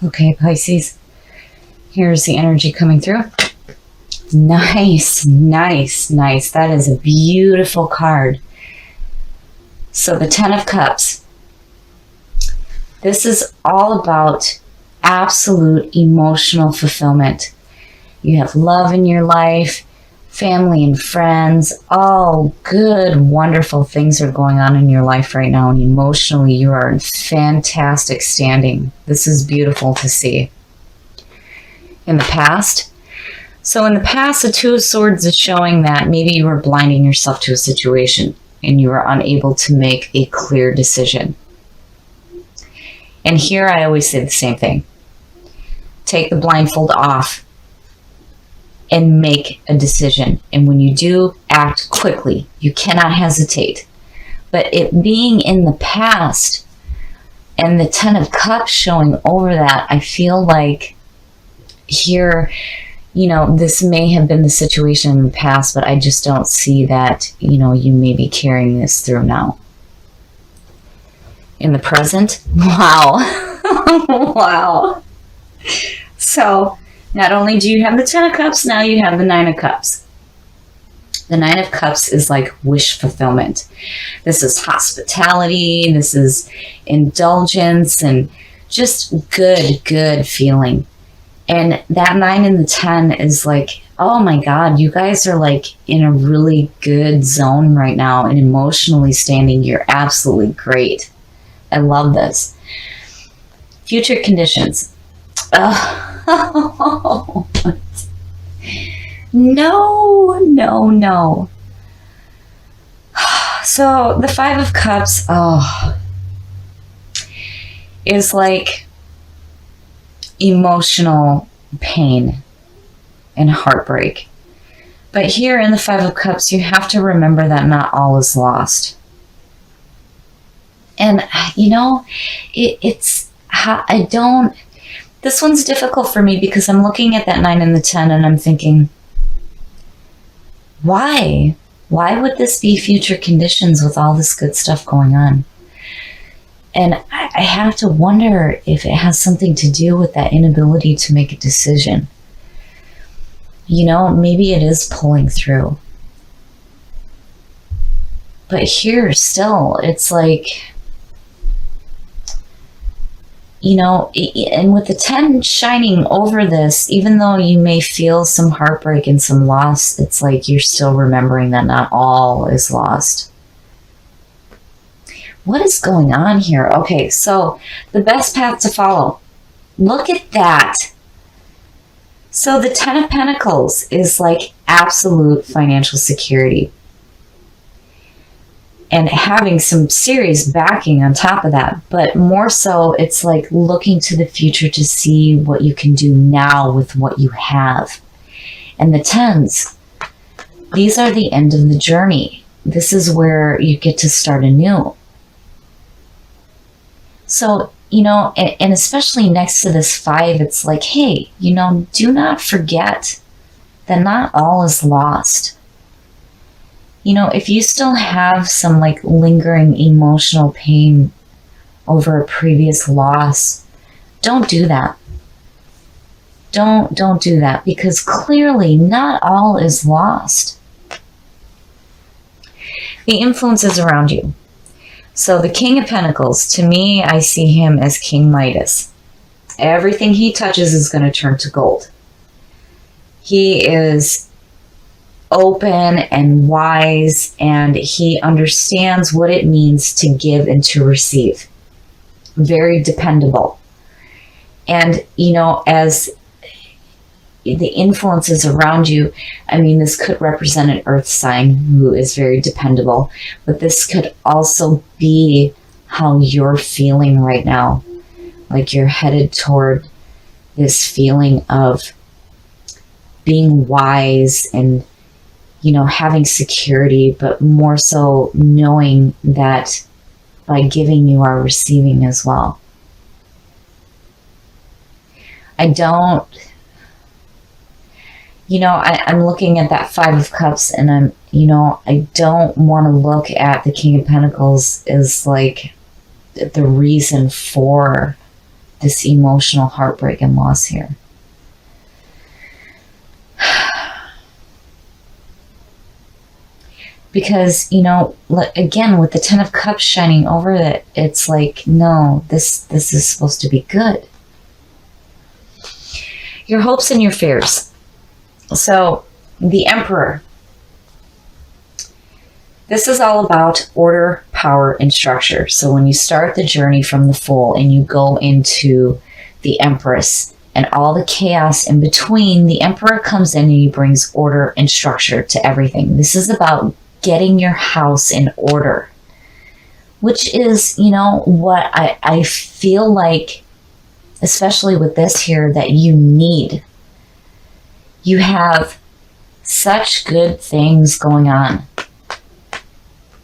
Okay, Pisces, here's the energy coming through. Nice, nice, nice. That is a beautiful card. So the Ten of Cups. This is all about absolute emotional fulfillment. You have love in your life, family and friends, all good, wonderful things are going on in your life right now, and emotionally you are in fantastic standing. This is beautiful to see. In the past, so in the past, the Two of Swords is showing that maybe you were blinding yourself to a situation and you were unable to make a clear decision. And here I always say the same thing. Take the blindfold off and make a decision. And when you do, act quickly. You cannot hesitate. But it being in the past and the Ten of Cups showing over that, I feel like here, you know, this may have been the situation in the past, but I just don't see that, you know, you may be carrying this through now. In the present, wow. Wow. So, not only do you have the Ten of Cups, now you have the Nine of Cups. The Nine of Cups is like wish fulfillment. This is hospitality, this is indulgence, and just good feeling. And that 9 and the 10 is like, oh my God, you guys are like in a really good zone right now, and emotionally standing, you're absolutely great. I love this. Future conditions. Oh, no. So the Five of Cups, is like emotional pain and heartbreak. But here in the Five of Cups, you have to remember that not all is lost. And, you know, this one's difficult for me because I'm looking at that 9 and the 10 and I'm thinking, why? Why would this be future conditions with all this good stuff going on? And I have to wonder if it has something to do with that inability to make a decision. You know, maybe it is pulling through. But here still, it's like, you know, and with the 10 shining over this, even though you may feel some heartbreak and some loss, it's like you're still remembering that not all is lost. What is going on here? Okay, so the best path to follow. Look at that. So the 10 of Pentacles is like absolute financial security. And having some serious backing on top of that. But more so, it's like looking to the future to see what you can do now with what you have. And the 10s, these are the end of the journey. This is where you get to start anew. So, you know, and especially next to this 5, it's like, hey, you know, do not forget that not all is lost. You know, if you still have some like lingering emotional pain over a previous loss, don't do that. Don't do that, because clearly not all is lost. The influences around you. So the King of Pentacles, to me, I see him as King Midas. Everything he touches is going to turn to gold. He is open and wise, and he understands what it means to give and to receive. Very dependable. And, you know, as the influences around you, I mean, this could represent an earth sign who is very dependable, but this could also be how you're feeling right now. Like you're headed toward this feeling of being wise and, you know, having security, but more so knowing that by giving you are receiving as well. I'm looking at that 5 of Cups, and I don't want to look at the King of Pentacles as like the reason for this emotional heartbreak and loss here. Because, you know, again, with the Ten of Cups shining over it, it's like, no, this is supposed to be good. Your hopes and your fears. So, the Emperor. This is all about order, power, and structure. So when you start the journey from the Fool and you go into the Empress and all the chaos in between, the Emperor comes in and he brings order and structure to everything. This is about getting your house in order, which is, you know, what I feel like, especially with this here, that you need. You have such good things going on.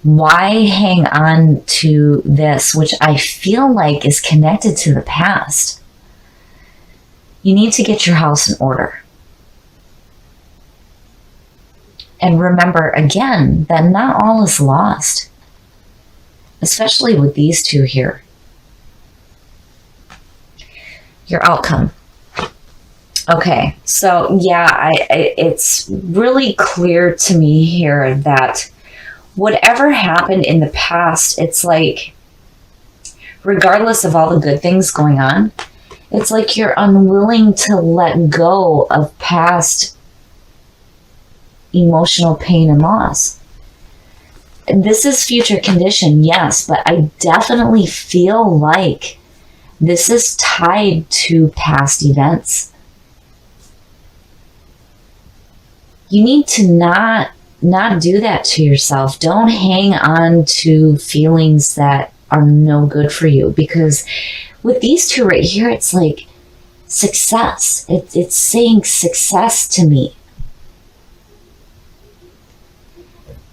Why hang on to this, which I feel like is connected to the past? You need to get your house in order. And remember, again, that not all is lost, especially with these two here. Your outcome. Okay, so yeah, it's really clear to me here that whatever happened in the past, it's like, regardless of all the good things going on, it's like you're unwilling to let go of past emotional pain and loss. This is future condition, yes, but I definitely feel like this is tied to past events. You need to not do that to yourself. Don't hang on to feelings that are no good for you, because with these two right here, it's like success. It's saying success to me.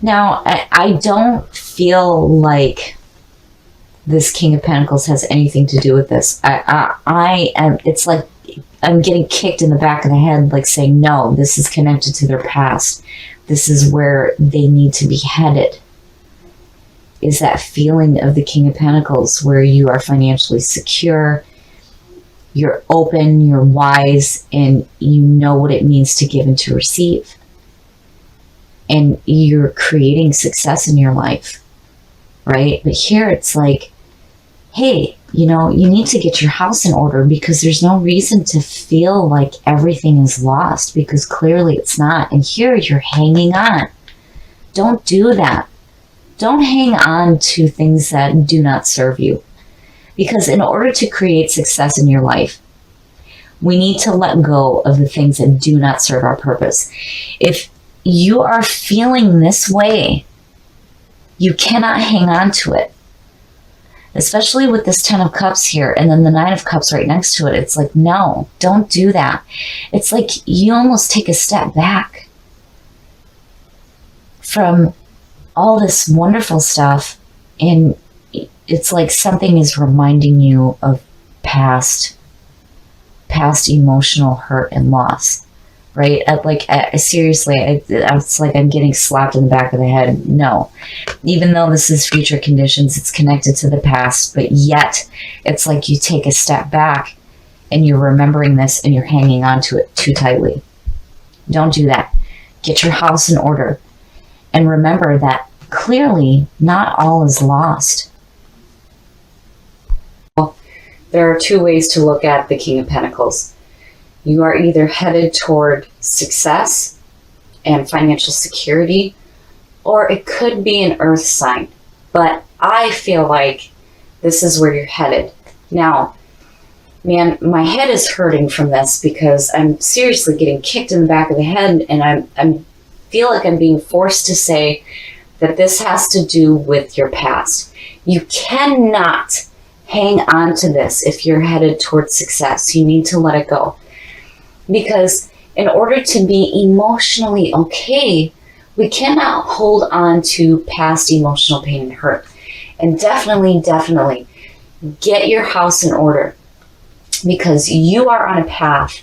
Now, I don't feel like this King of Pentacles has anything to do with this. I am, it's like I'm getting kicked in the back of the head, like saying, no, this is connected to their past. This is where they need to be headed. Is that feeling of the King of Pentacles where you are financially secure, you're open, you're wise, and you know what it means to give and to receive. And you're creating success in your life, right? But here it's like, hey, you know, you need to get your house in order, because there's no reason to feel like everything is lost, because clearly it's not. And here you're hanging on. Don't do that. Don't hang on to things that do not serve you. Because in order to create success in your life, we need to let go of the things that do not serve our purpose. If you are feeling this way, you cannot hang on to it. Especially with this Ten of Cups here and then the Nine of Cups right next to it. It's like, no, don't do that. It's like you almost take a step back from all this wonderful stuff, and it's like something is reminding you of past emotional hurt and loss, right? Seriously, it's like I'm getting slapped in the back of the head. No, even though this is future conditions, it's connected to the past, but yet it's like you take a step back and you're remembering this and you're hanging on to it too tightly. Don't do that. Get your house in order. And remember that clearly not all is lost. There are two ways to look at the King of Pentacles. You are either headed toward success and financial security, or it could be an earth sign. But I feel like this is where you're headed. Now, man, my head is hurting from this because I'm seriously getting kicked in the back of the head, and I feel like I'm being forced to say that this has to do with your past. You cannot hang on to this if you're headed towards success. You need to let it go. Because in order to be emotionally okay, we cannot hold on to past emotional pain and hurt. And definitely get your house in order, because you are on a path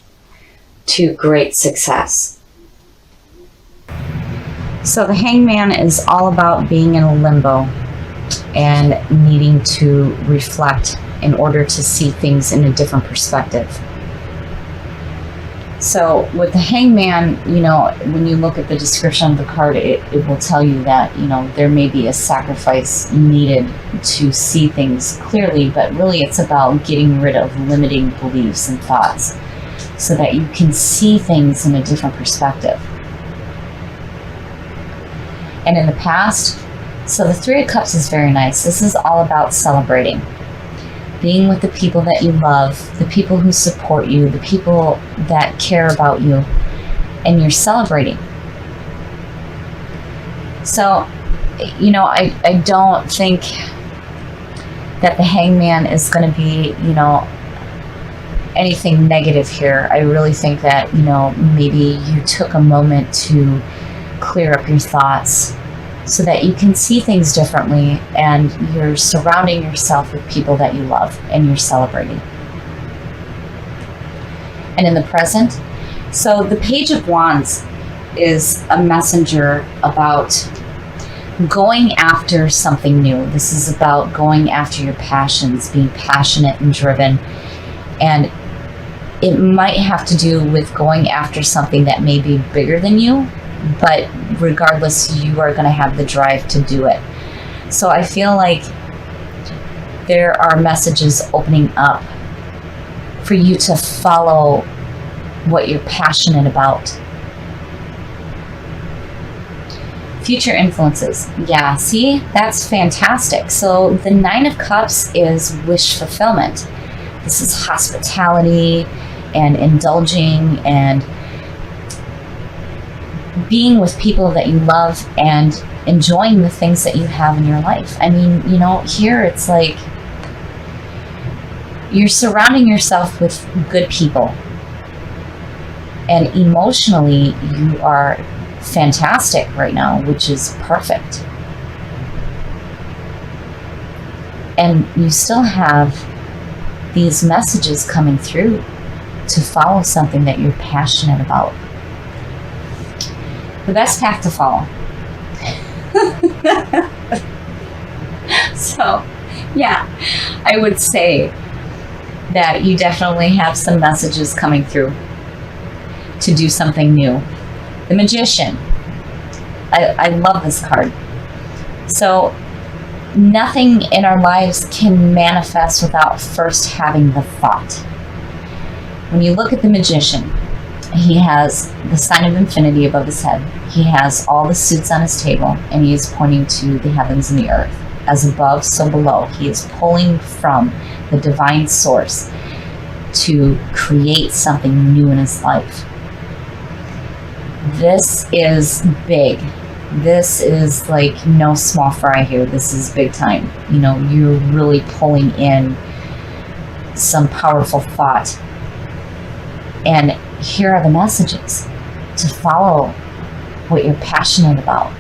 to great success. So the Hangman is all about being in a limbo and needing to reflect in order to see things in a different perspective. So with the Hangman, when you look at the description of the card, it will tell you that, there may be a sacrifice needed to see things clearly, but really it's about getting rid of limiting beliefs and thoughts so that you can see things in a different perspective. And in the past, so the Three of Cups is very nice. This is all about celebrating. Being with the people that you love, the people who support you, the people that care about you, and you're celebrating. So, I don't think that the Hangman is going to be, anything negative here. I really think that, maybe you took a moment to clear up your thoughts so that you can see things differently, and you're surrounding yourself with people that you love and you're celebrating. And in the present, so the Page of Wands is a messenger about going after something new. This is about going after your passions, being passionate and driven. And it might have to do with going after something that may be bigger than you, but regardless, you are going to have the drive to do it. So I feel like there are messages opening up for you to follow what you're passionate about. Future influences. Yeah, see, that's fantastic. So the Nine of Cups is wish fulfillment. This is hospitality and indulging and being with people that you love and enjoying the things that you have in your life. I mean, here it's like you're surrounding yourself with good people. And emotionally, you are fantastic right now, which is perfect. And you still have these messages coming through to follow something that you're passionate about. The best path to follow. So, yeah, I would say that you definitely have some messages coming through to do something new. The Magician. I love this card. So, nothing in our lives can manifest without first having the thought. When you look at the Magician, he has the sign of infinity above his head. He has all the suits on his table, and he is pointing to the heavens and the earth. As above, so below. He is pulling from the divine source to create something new in his life. This is big. This is like no small fry here. This is big time. You're really pulling in some powerful thought. And here are the messages to follow what you're passionate about.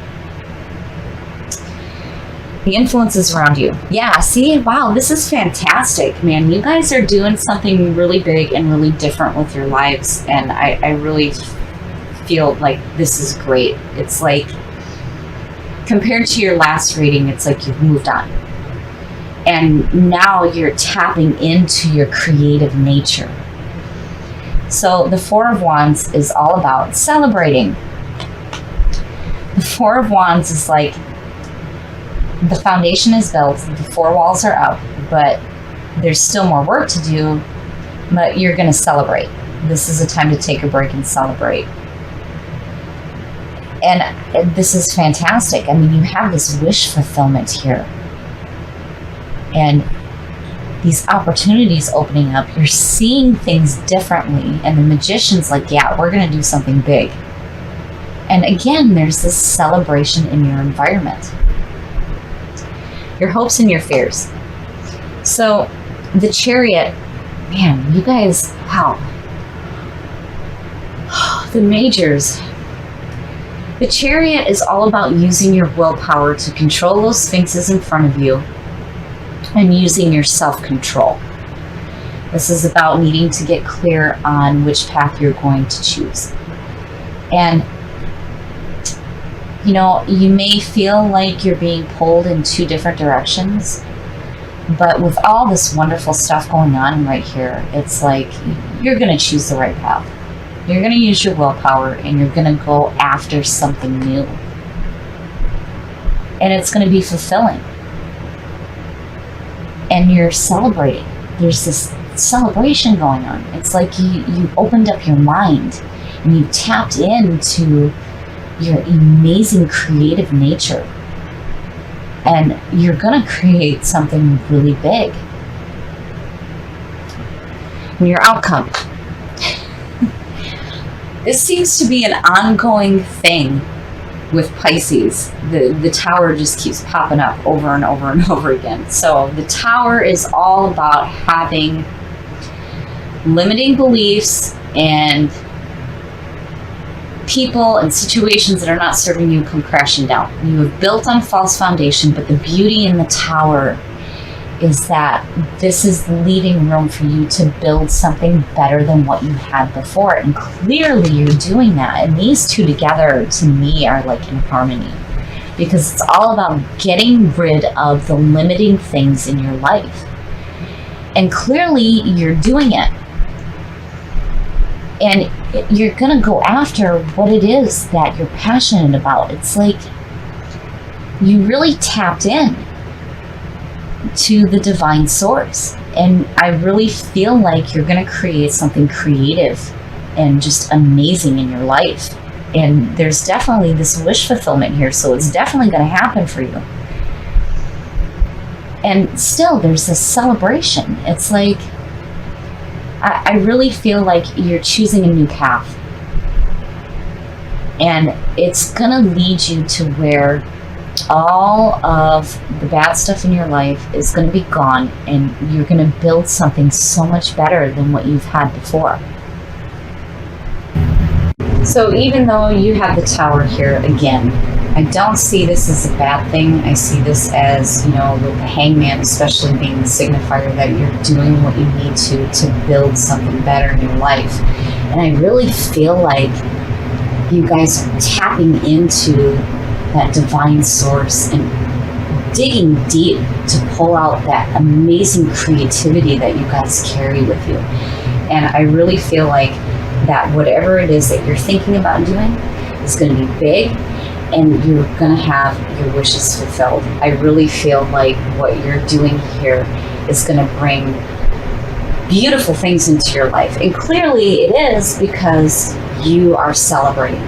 The influences around you. Yeah, see? Wow, this is fantastic, man. You guys are doing something really big and really different with your lives. And I really feel like this is great. It's like, compared to your last reading, it's like you've moved on. And now you're tapping into your creative nature. So the Four of Wands is all about celebrating. The Four of Wands is like the foundation is built, the four walls are up, but there's still more work to do, but you're going to celebrate. This is a time to take a break and celebrate. And this is fantastic. I mean, you have this wish fulfillment here. And these opportunities opening up, you're seeing things differently, and the Magician's like, yeah, we're going to do something big. And again, there's this celebration in your environment. Your hopes and your fears. So the Chariot, man, you guys, wow. The Majors. The Chariot is all about using your willpower to control those sphinxes in front of you and using your self-control. This is about needing to get clear on which path you're going to choose. And, you may feel like you're being pulled in two different directions, But with all this wonderful stuff going on right here, it's like you're going to choose the right path. You're going to use your willpower and you're going to go after something new. And it's going to be fulfilling. And you're celebrating. There's this celebration going on. It's like you opened up your mind and you tapped into your amazing creative nature. And you're going to create something really big. And your outcome. This seems to be an ongoing thing with Pisces. The tower just keeps popping up over and over and over again. So the tower is all about having limiting beliefs and people and situations that are not serving you come crashing down. You have built on a false foundation, but the beauty in the tower is that this is leaving room for you to build something better than what you had before. And clearly you're doing that. And these two together, to me, are like in harmony. Because it's all about getting rid of the limiting things in your life. And clearly you're doing it. And you're going to go after what it is that you're passionate about. It's like you really tapped in to the divine source. And I really feel like you're going to create something creative and just amazing in your life. And there's definitely this wish fulfillment here, so it's definitely going to happen for you. And still, there's this celebration. It's like, I really feel like you're choosing a new path. And it's going to lead you to where all of the bad stuff in your life is going to be gone, and you're going to build something so much better than what you've had before. So even though you have the tower here again, I don't see this as a bad thing. I see this as, with the hangman especially being the signifier that you're doing what you need to build something better in your life. And I really feel like you guys are tapping into that divine source and digging deep to pull out that amazing creativity that you guys carry with you. And I really feel like that whatever it is that you're thinking about doing is going to be big, and you're going to have your wishes fulfilled. I really feel like what you're doing here is going to bring beautiful things into your life. And clearly it is, because you are celebrating.